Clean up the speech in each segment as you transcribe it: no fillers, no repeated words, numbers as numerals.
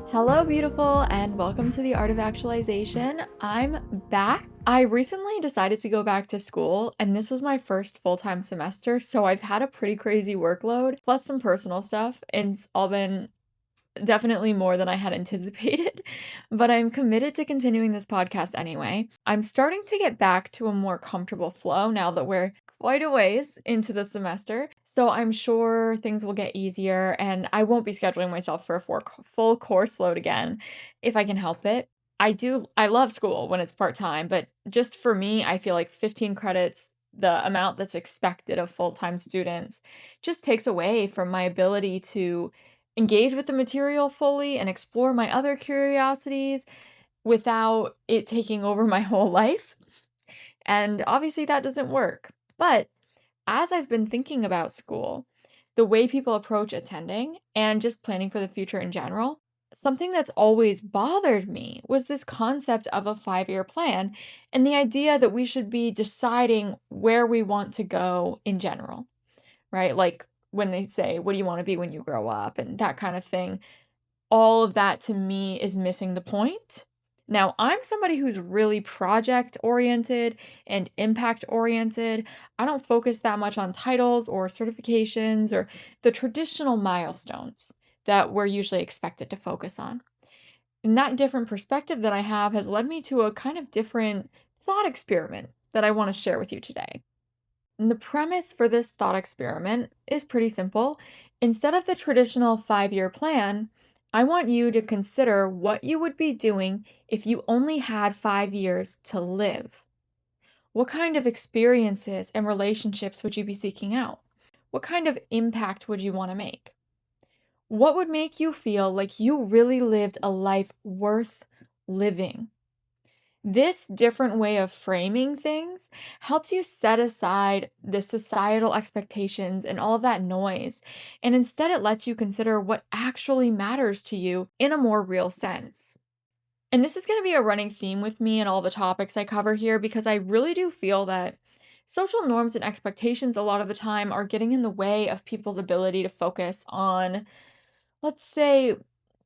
Hello, beautiful, and welcome to the Art of Actualization. I'm back. I recently decided to go back to school, and this was my first full-time semester, so I've had a pretty crazy workload, plus some personal stuff, and it's all been definitely more than I had anticipated, but I'm committed to continuing this podcast anyway. I'm starting to get back to a more comfortable flow now that we're quite a ways into the semester, so I'm sure things will get easier and I won't be scheduling myself for a full course load again if I can help it. I love school when it's part-time, but just for me, I feel like 15 credits, the amount that's expected of full-time students, just takes away from my ability to engage with the material fully and explore my other curiosities without it taking over my whole life. And obviously that doesn't work. But as I've been thinking about school, the way people approach attending and just planning for the future in general, something that's always bothered me was this concept of a 5-year plan and the idea that we should be deciding where we want to go in general, right? Like when they say, what do you want to be when you grow up? And that kind of thing. All of that to me is missing the point. Now, I'm somebody who's really project oriented and impact oriented. I don't focus that much on titles or certifications or the traditional milestones that we're usually expected to focus on. And that different perspective that I have has led me to a kind of different thought experiment that I want to share with you today. And the premise for this thought experiment is pretty simple. Instead of the traditional 5-year plan, I want you to consider what you would be doing if you only had 5 years to live. What kind of experiences and relationships would you be seeking out? What kind of impact would you want to make? What would make you feel like you really lived a life worth living? This different way of framing things helps you set aside the societal expectations and all of that noise, and instead it lets you consider what actually matters to you in a more real sense. And this is going to be a running theme with me and all the topics I cover here because I really do feel that social norms and expectations a lot of the time are getting in the way of people's ability to focus on, let's say,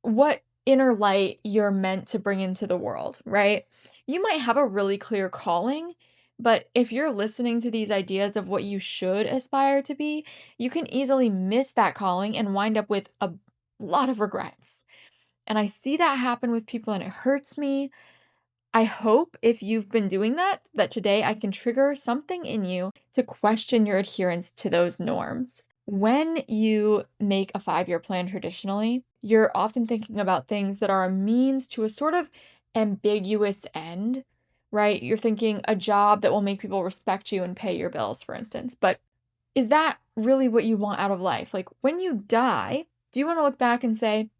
what inner light you're meant to bring into the world, right? You might have a really clear calling, but if you're listening to these ideas of what you should aspire to be, you can easily miss that calling and wind up with a lot of regrets. And I see that happen with people and it hurts me. I hope if you've been doing that, that today I can trigger something in you to question your adherence to those norms. When you make a 5-year plan traditionally, you're often thinking about things that are a means to a sort of ambiguous end, right? You're thinking a job that will make people respect you and pay your bills, for instance. But is that really what you want out of life? Like when you die, do you want to look back and say,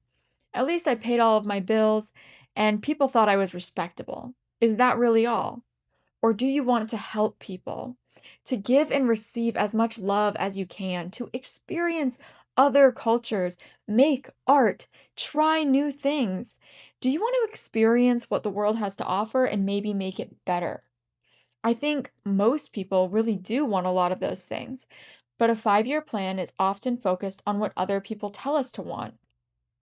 at least I paid all of my bills and people thought I was respectable? Is that really all? Or do you want to help people, to give and receive as much love as you can, to experience other cultures, make art, try new things? Do you want to experience what the world has to offer and maybe make it better? I think most people really do want a lot of those things, but a 5-year plan is often focused on what other people tell us to want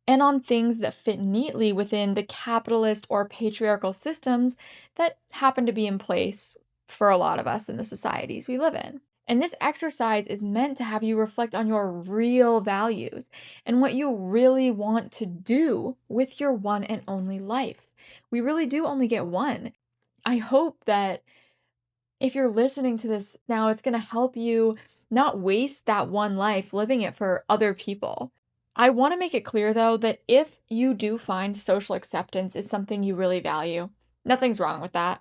and on things that fit neatly within the capitalist or patriarchal systems that happen to be in place for a lot of us in the societies we live in. And this exercise is meant to have you reflect on your real values and what you really want to do with your one and only life. We really do only get one. I hope that if you're listening to this now, it's going to help you not waste that one life living it for other people. I want to make it clear, though, that if you do find social acceptance is something you really value, nothing's wrong with that.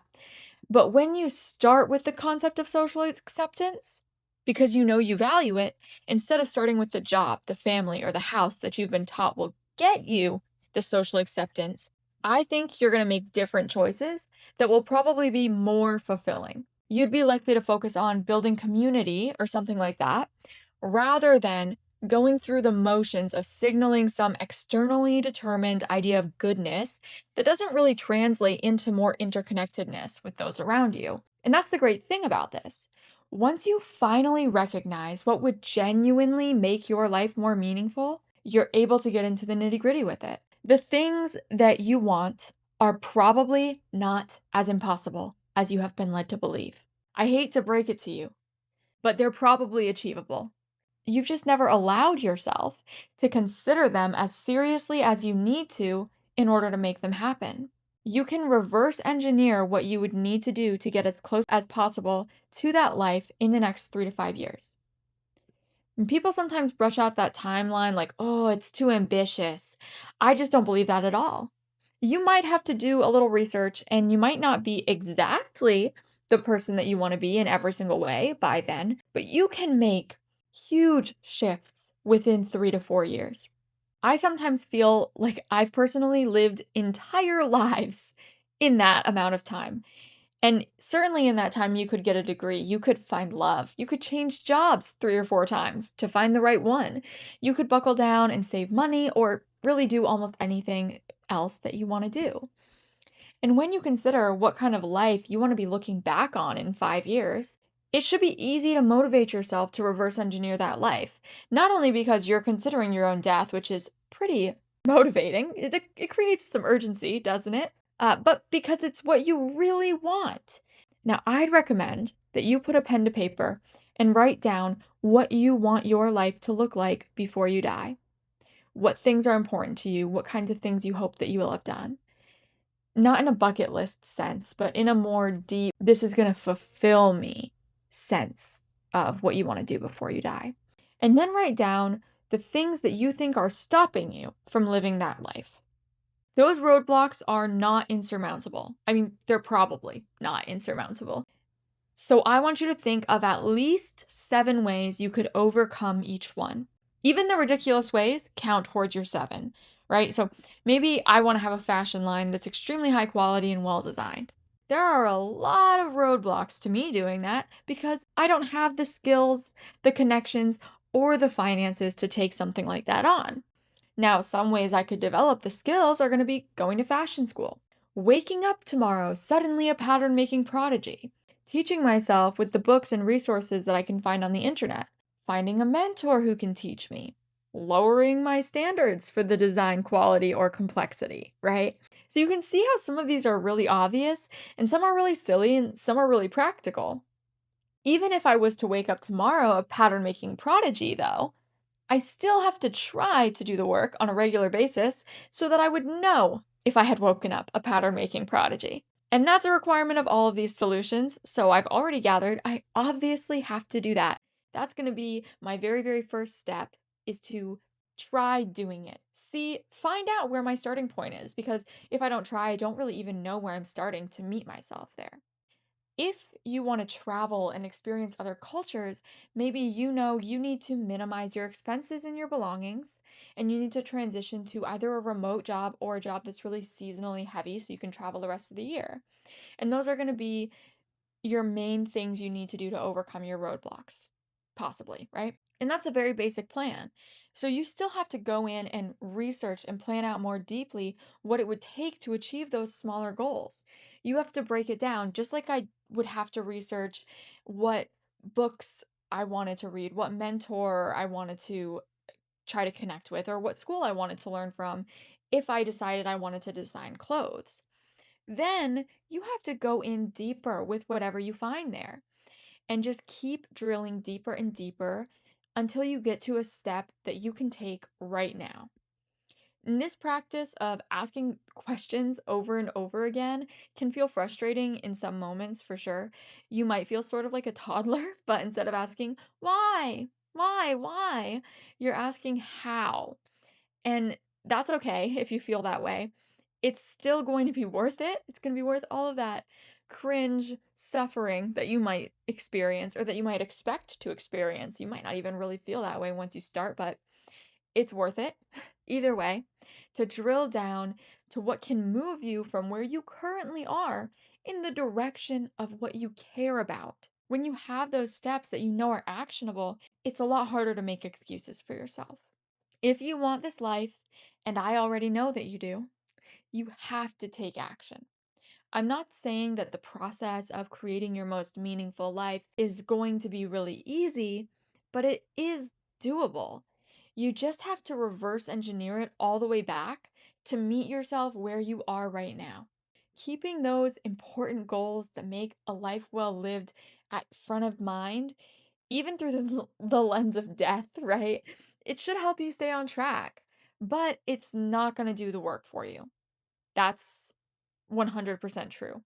But when you start with the concept of social acceptance, because you know you value it, instead of starting with the job, the family, or the house that you've been taught will get you the social acceptance, I think you're going to make different choices that will probably be more fulfilling. You'd be likely to focus on building community or something like that, rather than going through the motions of signaling some externally determined idea of goodness that doesn't really translate into more interconnectedness with those around you. And that's the great thing about this. Once you finally recognize what would genuinely make your life more meaningful, you're able to get into the nitty-gritty with it. The things that you want are probably not as impossible as you have been led to believe. I hate to break it to you, but they're probably achievable. You've just never allowed yourself to consider them as seriously as you need to in order to make them happen. You can reverse engineer what you would need to do to get as close as possible to that life in the next 3 to 5 years. And people sometimes brush out that timeline like, oh, it's too ambitious. I just don't believe that at all. You might have to do a little research and you might not be exactly the person that you want to be in every single way by then, but you can make huge shifts within 3 to 4 years. I sometimes feel like I've personally lived entire lives in that amount of time. And certainly in that time, you could get a degree, you could find love, you could change jobs 3 or 4 times to find the right one. You could buckle down and save money or really do almost anything else that you want to do. And when you consider what kind of life you want to be looking back on in 5 years, it should be easy to motivate yourself to reverse engineer that life. Not only because you're considering your own death, which is pretty motivating, it creates some urgency, doesn't it? But because it's what you really want. Now, I'd recommend that you put a pen to paper and write down what you want your life to look like before you die. What things are important to you, what kinds of things you hope that you will have done. Not in a bucket list sense, but in a more deep, this is going to fulfill me sense of what you want to do before you die. And then write down the things that you think are stopping you from living that life. Those roadblocks are not insurmountable. I mean, they're probably not insurmountable. So I want you to think of at least 7 ways you could overcome each one. Even the ridiculous ways count towards your 7, right? So maybe I want to have a fashion line that's extremely high quality and well designed. There are a lot of roadblocks to me doing that because I don't have the skills, the connections, or the finances to take something like that on. Now, some ways I could develop the skills are going to be going to fashion school, waking up tomorrow suddenly a pattern making prodigy, teaching myself with the books and resources that I can find on the internet, finding a mentor who can teach me, lowering my standards for the design quality or complexity, right? So you can see how some of these are really obvious and some are really silly and some are really practical. Even if I was to wake up tomorrow a pattern making prodigy, though, I still have to try to do the work on a regular basis so that I would know if I had woken up a pattern making prodigy. And that's a requirement of all of these solutions. So I've already gathered I obviously have to do that. That's going to be my very, very first step is to try doing it. See, find out where my starting point is because if I don't try, I don't really even know where I'm starting to meet myself there. If you want to travel and experience other cultures, maybe you know you need to minimize your expenses and your belongings, and you need to transition to either a remote job or a job that's really seasonally heavy so you can travel the rest of the year. And those are going to be your main things you need to do to overcome your roadblocks, possibly, right? And that's a very basic plan. So you still have to go in and research and plan out more deeply what it would take to achieve those smaller goals. You have to break it down, just like I would have to research what books I wanted to read, what mentor I wanted to try to connect with, or what school I wanted to learn from if I decided I wanted to design clothes. Then you have to go in deeper with whatever you find there and just keep drilling deeper and deeper until you get to a step that you can take right now. And this practice of asking questions over and over again can feel frustrating in some moments for sure. You might feel sort of like a toddler, but instead of asking, why, you're asking how. And that's okay if you feel that way. It's still going to be worth it. It's going to be worth all of that cringe suffering that you might experience or that you might expect to experience. You might not even really feel that way once you start, but it's worth it. Either way, to drill down to what can move you from where you currently are in the direction of what you care about. When you have those steps that you know are actionable, it's a lot harder to make excuses for yourself. If you want this life, and I already know that you have to take action. I'm not saying that the process of creating your most meaningful life is going to be really easy, but it is doable. You just have to reverse engineer it all the way back to meet yourself where you are right now. Keeping those important goals that make a life well lived at front of mind, even through the lens of death, right? It should help you stay on track, but it's not going to do the work for you. That's 100% true.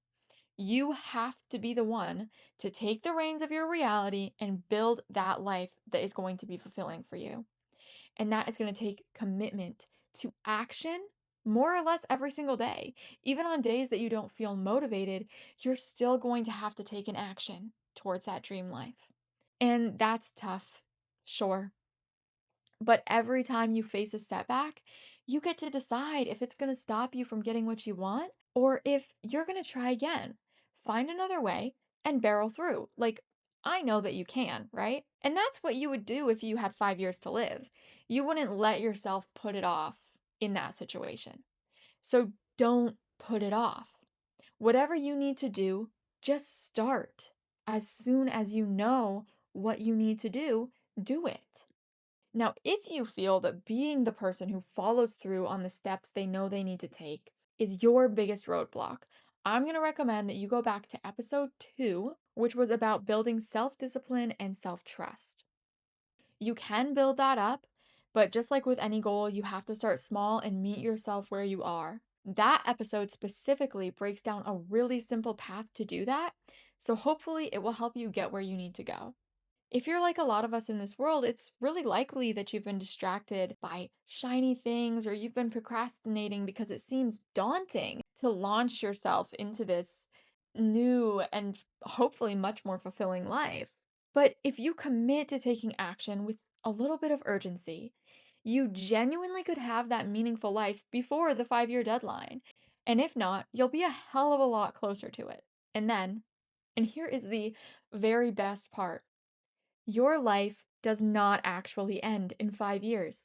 You have to be the one to take the reins of your reality and build that life that is going to be fulfilling for you. And that is going to take commitment to action more or less every single day. Even on days that you don't feel motivated, you're still going to have to take an action towards that dream life. And that's tough, sure. But every time you face a setback, you get to decide if it's going to stop you from getting what you want or if you're going to try again. Find another way and barrel through. Like, I know that you can, right? And that's what you would do if you had 5 years to live. You wouldn't let yourself put it off in that situation. So don't put it off. Whatever you need to do, just start. As soon as you know what you need to do it. Now, if you feel that being the person who follows through on the steps they know they need to take is your biggest roadblock, I'm going to recommend that you go back to episode 2, which was about building self-discipline and self-trust. You can build that up, but just like with any goal, you have to start small and meet yourself where you are. That episode specifically breaks down a really simple path to do that, so hopefully it will help you get where you need to go. If you're like a lot of us in this world, it's really likely that you've been distracted by shiny things or you've been procrastinating because it seems daunting to launch yourself into this new and hopefully much more fulfilling life. But if you commit to taking action with a little bit of urgency, you genuinely could have that meaningful life before the 5 year deadline. And if not, you'll be a hell of a lot closer to it. And here is the very best part. Your life does not actually end in 5 years.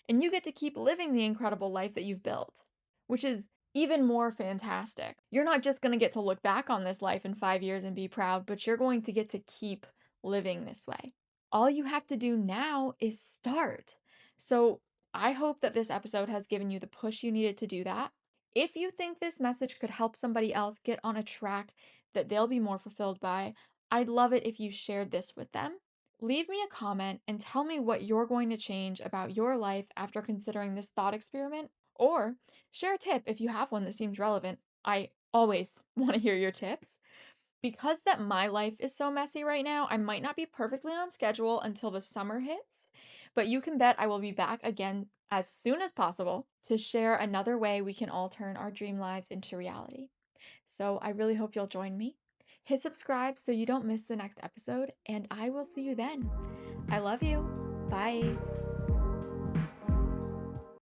And you get to keep living the incredible life that you've built, which is even more fantastic. You're not just going to get to look back on this life in 5 years and be proud, but you're going to get to keep living this way. All you have to do now is start. So I hope that this episode has given you the push you needed to do that. If you think this message could help somebody else get on a track that they'll be more fulfilled by, I'd love it if you shared this with them. Leave me a comment and tell me what you're going to change about your life after considering this thought experiment, or share a tip if you have one that seems relevant. I always want to hear your tips. Because that my life is so messy right now, I might not be perfectly on schedule until the summer hits, but you can bet I will be back again as soon as possible to share another way we can all turn our dream lives into reality. So I really hope you'll join me. Hit subscribe so you don't miss the next episode, and I will see you then. I love you. Bye.